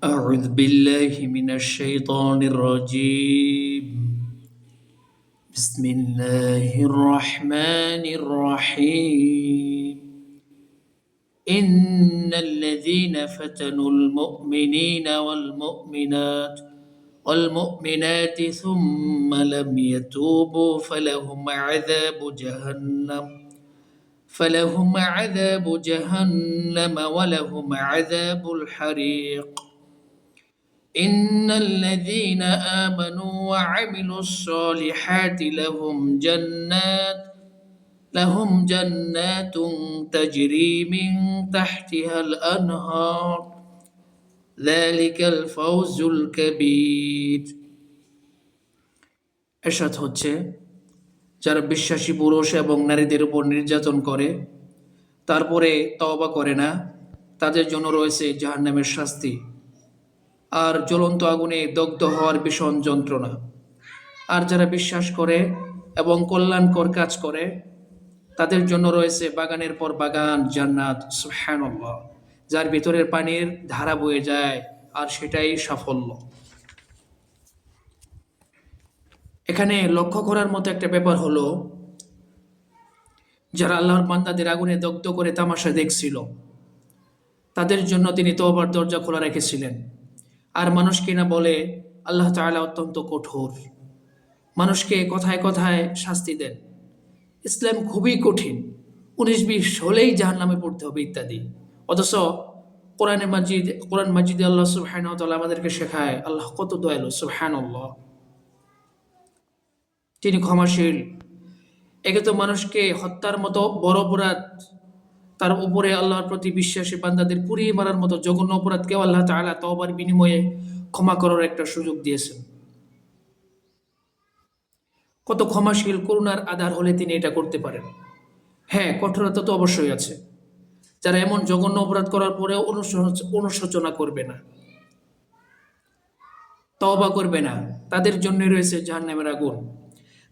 أعوذ بالله من الشيطان الرجيم بسم الله الرحمن الرحيم إن الذين فتنوا المؤمنين والمؤمنات ثم لم يتوبوا فلهم عذاب جهنم ولهم عذاب الحريق إن الذين آمنوا وعملوا الصالحات لهم جنات تجري من تحتها الأنهار ذلك الفوز الكبير এরশাদ হচ্ছে যারা বিশ্বাসী পুরুষ এবং নারীদের উপর নির্যাতন করে তারপরে তওবা করে না তাদের জন্য রয়েছে জাহান্নামের শাস্তি আর জ্বলন্ত আগুনে দগ্ধ হওয়ার ভীষণ যন্ত্রণা। আর যারা বিশ্বাস করে এবং কল্যাণকর কাজ করে তাদের জন্য রয়েছে বাগানের পর বাগান জান্নাত, সুবহানাল্লাহ, যার ভিতরের পানির ধারা বয়ে যায়, আর সেটাই সাফল্য। এখানে লক্ষ্য করার মতো একটা ব্যাপার হলো, যারা আল্লাহর বান্দাদের আগুনে দগ্ধ করে তামাশা দেখছিল তাদের জন্য তিনি তওবার দরজা খোলা রেখেছিলেন। আর মানুষকে না বলে আল্লাহ তাআলা অত্যন্ত কঠোর, মানুষকে কথায় কথায় শাস্তি দেন। ইসলাম খুবই কঠিন, 19-20 হলেই জাহান্নামে পড়তে হবে ইত্যাদি। অথচ কোরআন মাজিদে আল্লাহ সুবহানাহু ওয়া তাআলা আমাদেরকে শেখায় আল্লাহ কত দয়ালু, সুবহানাল্লাহ, তিনি ক্ষমাশীল। একে তো মানুষকে হত্যার মতো বড় অপরাধ, তার উপরে আল্লাহর প্রতি বিশ্বাসী বান্দাদের পুড়িয়ে মারার মতো জঘন্য অপরাধকেও আল্লাহ তাআলা তওবার বিনিময়ে ক্ষমা করার একটা সুযোগ দিয়েছেন। কত ক্ষমাশীল, করুণার আধার হলে তিনি এটা করতে পারেন। হ্যাঁ, কঠোরতা তো অবশ্যই আছে। যারা এমন জঘন্য অপরাধ করার পরেও অনুশোচনা করবে না, তওবা করবে না, তাদের জন্য রয়েছে জাহান্নামের আগুন।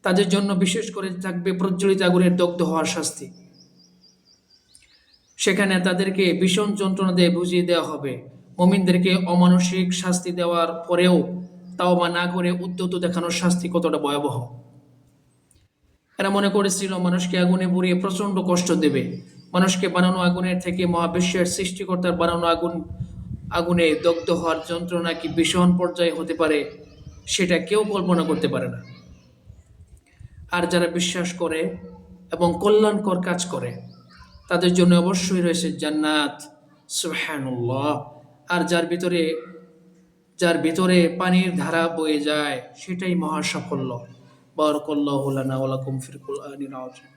তাদের জন্য বিশেষ করে থাকবে প্রজ্বলিত আগুনের দগ্ধ হওয়ার শাস্তি। সেখানে তাদেরকে ভীষণ যন্ত্রণা দিয়ে বুঝিয়ে দেওয়া হবে। মুমিনদেরকে অমানসিক শাস্তি দেওয়ার পরেও তাওবা না করে উদ্যত দেখানোর শাস্তি কতটা ভয়াবহ। এরা মনে করেছিল মানুষকে আগুনে পুড়িয়ে প্রচন্ড কষ্ট দেবে। মানুষকে বানানো আগুনের থেকে মহাবিশ্বের সৃষ্টিকর্তার বানানো আগুনে দগ্ধ হওয়ার যন্ত্রণা কি ভীষণ পর্যায়ে হতে পারে সেটা কেউ কল্পনা করতে পারে না। আর যারা বিশ্বাস করে এবং কল্যাণকর কাজ করে তাদের জন্য অবশ্যই রয়েছে জান্নাত, সুবহানাল্লাহ। আর যার ভিতরে পানির ধারা বয়ে যায় সেটাই মহা সাফল্য। বারাকাল্লাহু লানা ওয়া লাকুম ফিল কুরআনিল আযীম।